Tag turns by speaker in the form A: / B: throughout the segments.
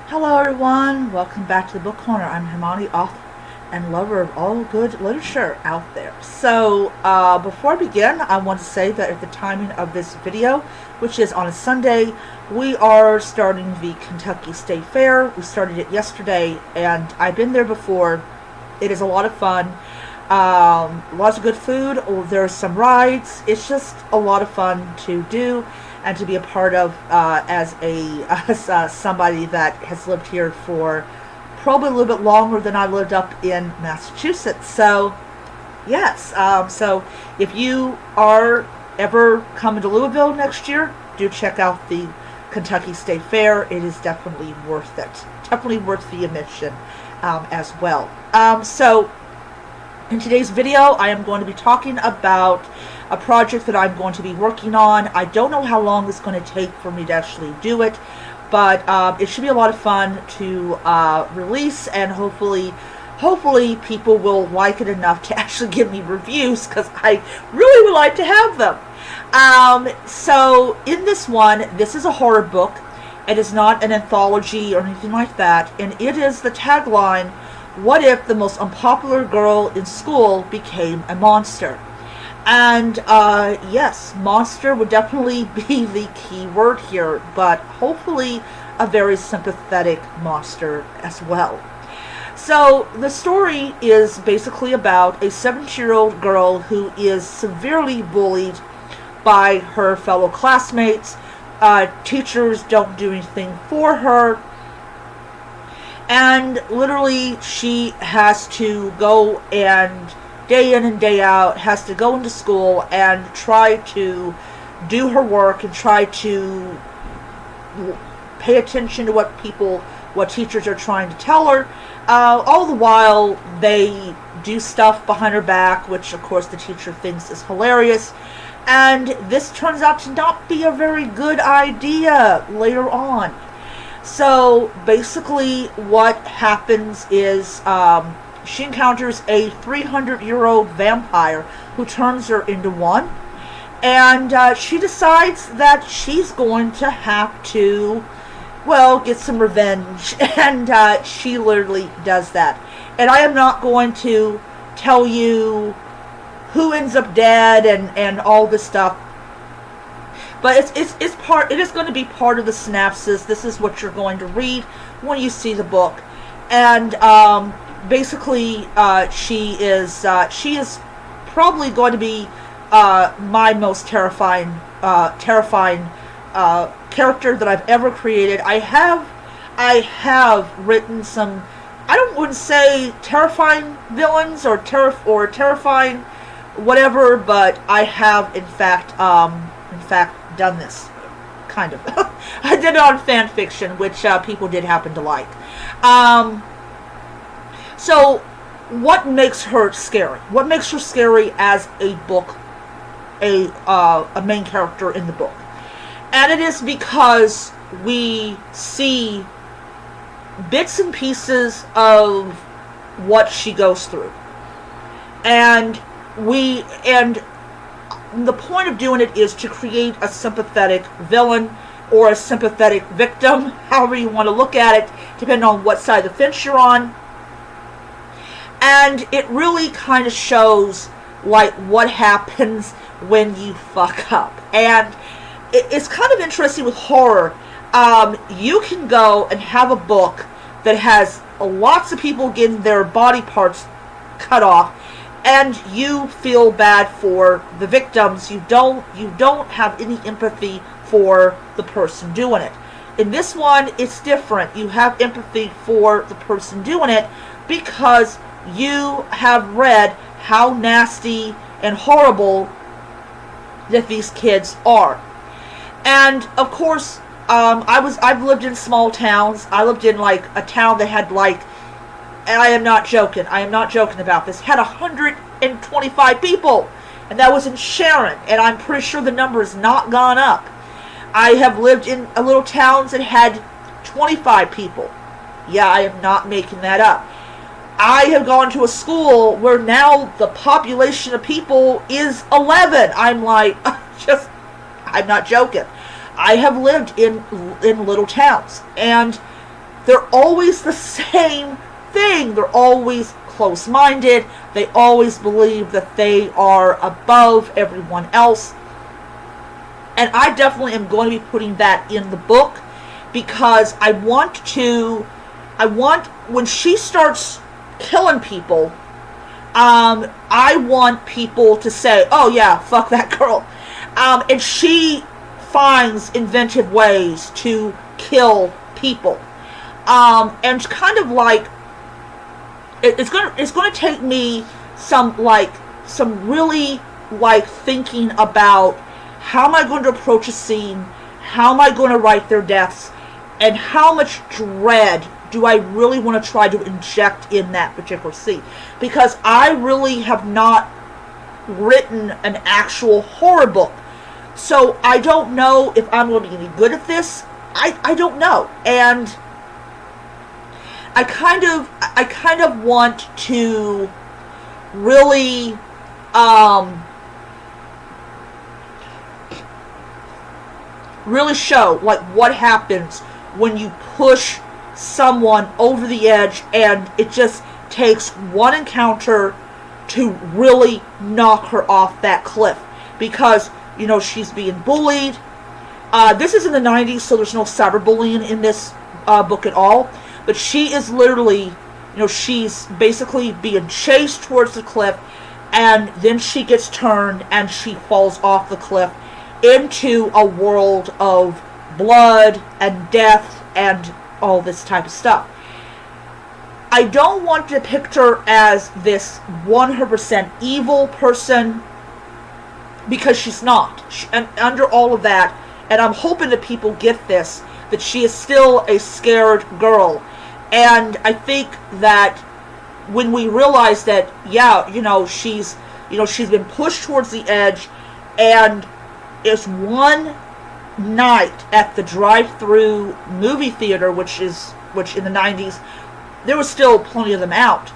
A: Hello everyone, welcome back to the Book Corner. I'm Hermione, author and lover of all good literature out there. So, before I begin, I want to say that at the timing of this video, which is on a Sunday, we are starting the Kentucky State Fair. We started it yesterday, and I've been there before. It is a lot of fun. Lots of good food. There's some rides. It's just a lot of fun to do and to be a part of as somebody that has lived here for probably a little bit longer than I lived up in Massachusetts. So, yes. So, if you are ever coming to Louisville next year, do check out the Kentucky State Fair. It is definitely worth it. Definitely worth the admission as well. So, in today's video, I am going to be talking about a project that I'm going to be working on. I don't know how long it's going to take for me to actually do it, but it should be a lot of fun to release, and hopefully people will like it enough to actually give me reviews, because I really would like to have them. So in this one, this is a horror book. It is not an anthology or anything like that, and it is the tagline, "What if the most unpopular girl in school became a monster?" And yes, monster would definitely be the key word here, but hopefully a very sympathetic monster as well. So the story is basically about a 17-year-old girl who is severely bullied by her fellow classmates. Teachers don't do anything for her. And literally, she has to go and day in and day out, has to go into school and try to do her work and try to pay attention to what teachers are trying to tell her. All the while, they do stuff behind her back, which of course the teacher thinks is hilarious. And this turns out to not be a very good idea later on. So basically what happens is she encounters a 300-year-old vampire who turns her into one. And she decides that she's going to have to, well, get some revenge. And she literally does that. And I am not going to tell you who ends up dead and all this stuff. But it is going to be part of the synopsis. This is what you're going to read when you see the book. And basically, she is probably going to be my most terrifying character that I've ever created. I have written some, I wouldn't say terrifying villains or terrifying whatever, but I have in fact done this, kind of. I did it on fan fiction, which people did happen to like. So, what makes her scary? What makes her scary as a book, a main character in the book? And it is because we see bits and pieces of what she goes through. And the point of doing it is to create a sympathetic villain or a sympathetic victim, however you want to look at it, depending on what side of the fence you're on. And it really kind of shows like what happens when you fuck up. And it's kind of interesting with horror. You can go and have a book that has lots of people getting their body parts cut off, and you feel bad for the victims. You don't have any empathy for the person doing it. In this one, it's different. You have empathy for the person doing it because you have read how nasty and horrible that these kids are. And of course, I've lived in small towns. I lived in like a town that had like, and I am not joking about this, had 125 people. And that was in Sharon. And I'm pretty sure the number has not gone up. I have lived in a little towns that had 25 people. Yeah, I am not making that up. I have gone to a school where now the population of people is 11. I'm like, I'm not joking. I have lived in little towns. And they're always the same thing. They're always close-minded. They always believe that they are above everyone else. And I definitely am going to be putting that in the book, because I want, when she starts killing people, I want people to say, oh yeah, fuck that girl. And she finds inventive ways to kill people. And kind of like, it's gonna take me some really thinking about, how am I going to approach a scene, how am I going to write their deaths, and how much dread do I really want to try to inject in that particular scene. Because I really have not written an actual horror book. So I don't know if I'm going to be any good at this. I don't know. And I kind of want to really really show what happens when you push someone over the edge, and it just takes one encounter to really knock her off that cliff. Because, she's being bullied. This is in the 90s, so there's no cyberbullying in this book at all. But she is literally, she's basically being chased towards the cliff, and then she gets turned and she falls off the cliff into a world of blood and death and all this type of stuff. I don't want to depict her as this 100% evil person, because she's not. And under all of that, and I'm hoping that people get this, that she is still a scared girl. And I think that when we realize that, she's been pushed towards the edge, and it's one night at the drive-through movie theater, which in the 90s, there was still plenty of them out.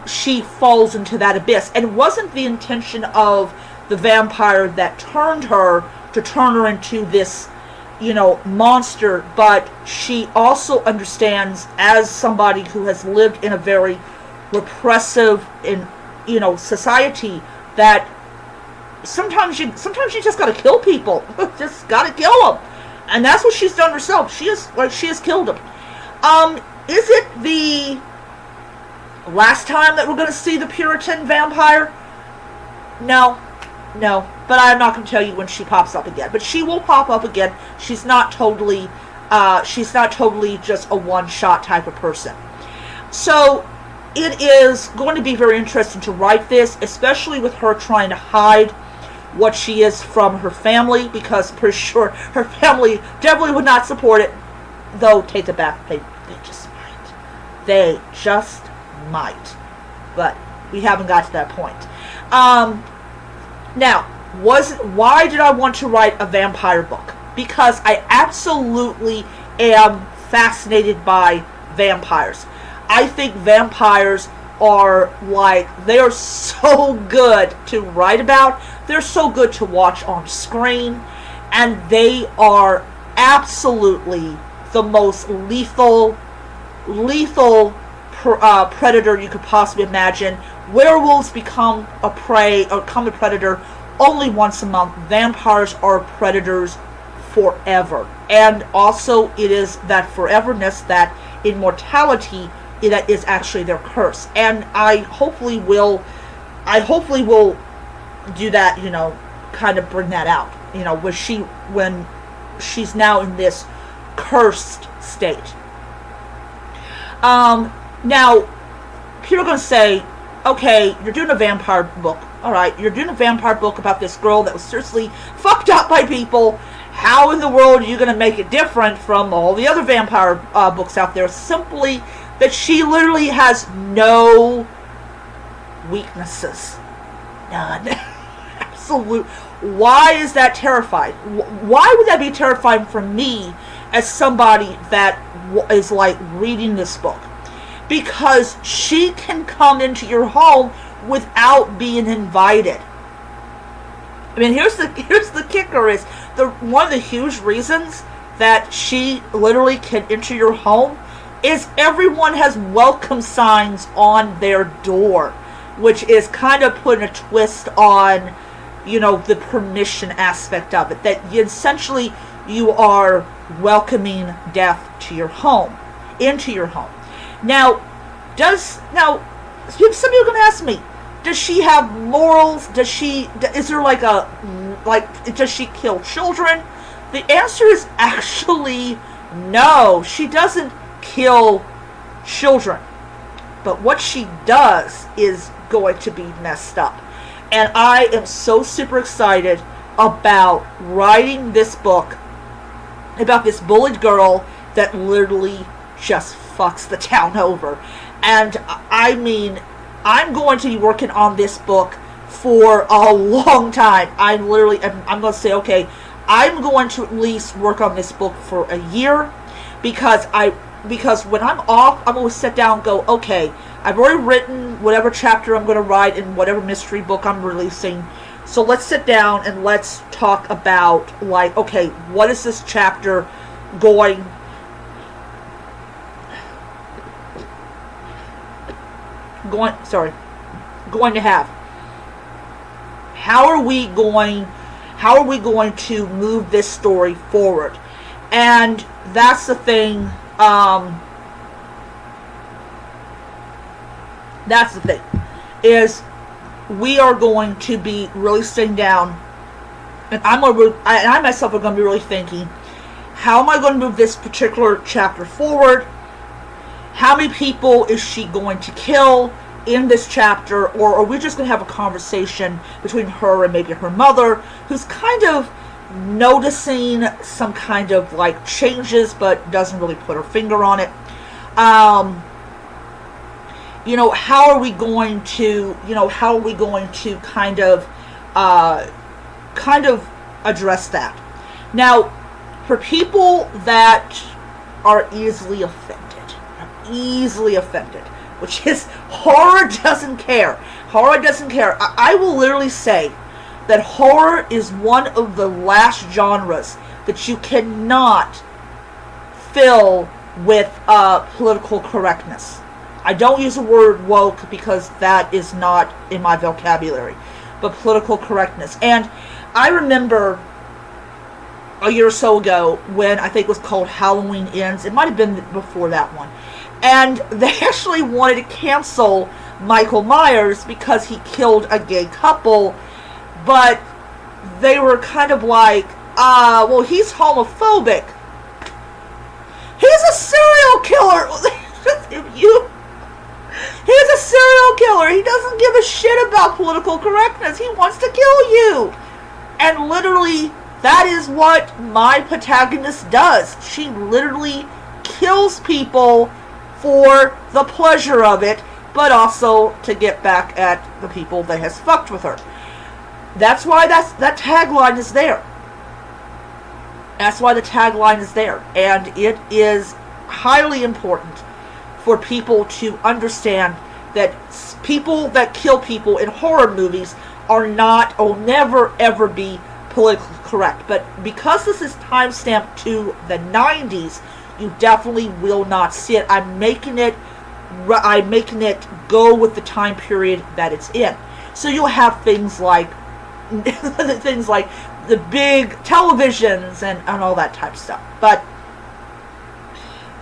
A: She falls into that abyss. And it wasn't the intention of the vampire that turned her to turn her into this, monster, but she also understands, as somebody who has lived in a very repressive society, that sometimes you just gotta kill people. Just gotta kill them. And that's what she's done herself. She has killed them. Is it the last time that we're going to see the Puritan vampire? No. But I'm not going to tell you when she pops up again. But she will pop up again. She's not totally just a one-shot type of person. So it is going to be very interesting to write this, especially with her trying to hide what she is from her family, because I'm pretty sure her family definitely would not support it. Though, take it back, they just might. They just might. But we haven't got to that point. Now, why did I want to write a vampire book? Because I absolutely am fascinated by vampires. I think vampires are they are so good to write about. They're so good to watch on screen. And they are absolutely the most lethal predator you could possibly imagine. Werewolves become a prey, or become a predator only once a month. Vampires are predators forever. And also it is that foreverness, that immortality, that is actually their curse. And I hopefully will do that, kind of bring that out, when she's now in this cursed state. Now, people are going to say, okay, you're doing a vampire book. Alright, you're doing a vampire book about this girl that was seriously fucked up by people. How in the world are you going to make it different from all the other vampire books out there? Simply that she literally has no weaknesses. None. Absolute. Why is that terrifying? Why would that be terrifying for me as somebody that is reading this book? Because she can come into your home without being invited. I mean, here's the kicker is one of the huge reasons that she literally can enter your home is everyone has welcome signs on their door, which is kind of putting a twist on, the permission aspect of it. That essentially you are welcoming death to your home, into your home. Now, some people are going to ask me, does she have morals? Does she kill children? The answer is actually no. She doesn't kill children. But what she does is going to be messed up. And I am so super excited about writing this book about this bullied girl that literally just fucks the town over. And I mean, I'm going to be working on this book for a long time. I'm going to say, okay, I'm going to at least work on this book for a year, because when I'm off, I'm going to sit down and go, okay, I've already written whatever chapter I'm going to write in whatever mystery book I'm releasing. So let's sit down and let's talk about, okay, what is this chapter going to have? How are we going to move this story forward? And that's the thing. Is we are going to be really sitting down, and I myself are going to be really thinking, how am I going to move this particular chapter forward? How many people is she going to kill in this chapter? Or are we just going to have a conversation between her and maybe her mother, who's kind of noticing some kind of changes, but doesn't really put her finger on it? How are we going to kind of address that? Now, for people that are easily offended, which is horror doesn't care. I will literally say that horror is one of the last genres that you cannot fill with political correctness. I don't use the word woke because that is not in my vocabulary, but political correctness. And I remember a year or so ago when I think it was called Halloween Ends. It might have been before that one. And they actually wanted to cancel Michael Myers because he killed a gay couple. But they were kind of well, he's homophobic. He's a serial killer. He's a serial killer. He doesn't give a shit about political correctness. He wants to kill you. And literally, that is what my protagonist does. She literally kills people for the pleasure of it, but also to get back at the people that has fucked with her. That's why that tagline is there. That's why the tagline is there. And it is highly important for people to understand that people that kill people in horror movies are not, or never ever be politically correct. But because this is timestamped to the 90s, you definitely will not see it. I'm making it go with the time period that it's in. So you'll have things like the big televisions and all that type of stuff. But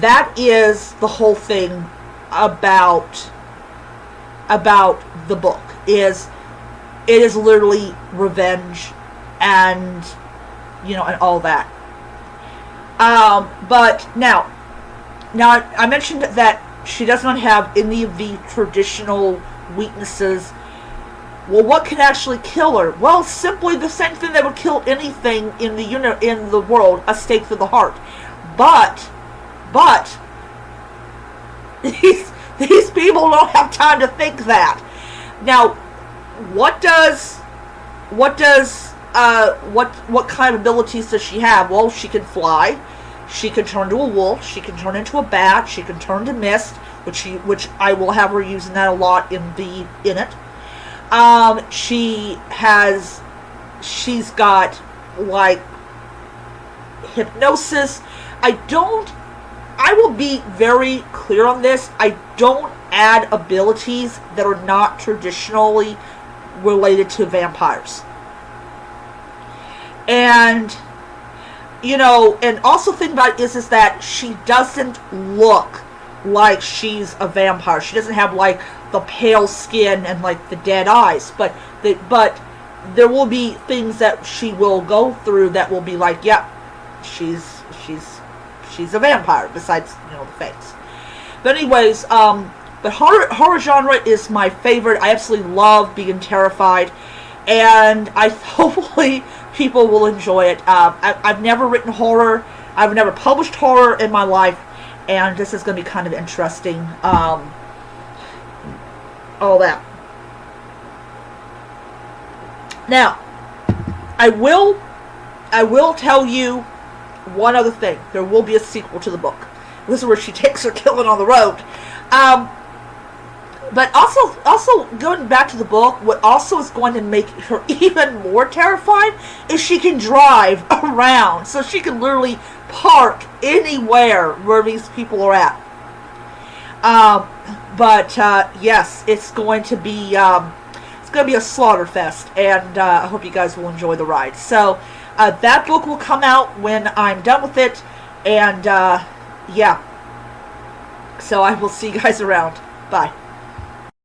A: that is the whole thing about the book. It is literally revenge and and all that. But now I mentioned that she does not have any of the traditional weaknesses. Well, what can actually kill her? Well, simply the same thing that would kill anything in the world, a stake through the heart. But these people don't have time to think that. Now, what kind of abilities does she have? Well, she can fly. She can turn to a wolf. She can turn into a bat. She can turn to mist, which I will have her using that a lot in it. She's got hypnosis. I will be very clear on this. I don't add abilities that are not traditionally related to vampires. And, you know, and also think about it is that she doesn't look like she's a vampire. She doesn't have, like, the pale skin and, like, the dead eyes. But there will be things that she will go through that will be like, yeah, she's a vampire, besides, you know, the face. But anyways, but horror genre is my favorite. I absolutely love being terrified, and hopefully people will enjoy it. I've never written horror. I've never published horror in my life, and this is going to be kind of interesting. All that. Now, I will tell you one other thing. There will be a sequel to the book. This is where she takes her killing on the road. But also going back to the book, what also is going to make her even more terrified is she can drive around. So she can literally park anywhere where these people are at. Yes, it's going to be a slaughter fest, and I hope you guys will enjoy the ride. So that book will come out when I'm done with it, and yeah. So I will see you guys around. Bye.